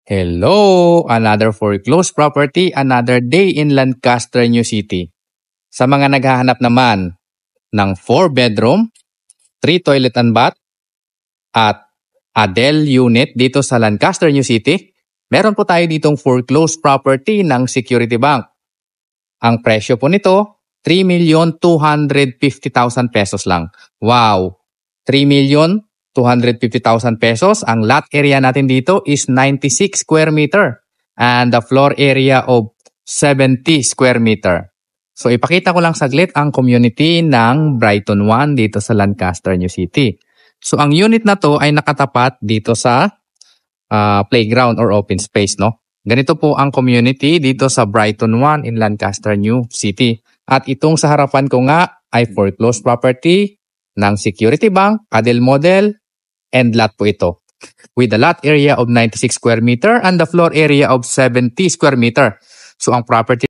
Hello! Another foreclosed property, another day in Lancaster, New City. Sa mga naghahanap naman ng 4-bedroom, 3 toilet and bath, at Adele unit dito sa Lancaster, New City, meron po tayo ditong foreclosed property ng Security Bank. Ang presyo po nito, 3,250,000 pesos lang. Wow! 3,250,000 pesos. Ang lot area natin dito is 96 square meter and the floor area of 70 square meter. So ipakita ko lang saglit ang community ng Brighton 1 dito sa Lancaster, New City. So ang unit na to ay nakatapat dito sa playground or open space, no? Ganito po ang community dito sa Brighton 1 in Lancaster, New City. At itong sa harapan ko nga ay foreclosed property ng Security Bank, Adele model, and lot po ito. With a lot area of 96 square meter and the floor area of 70 square meter. So ang property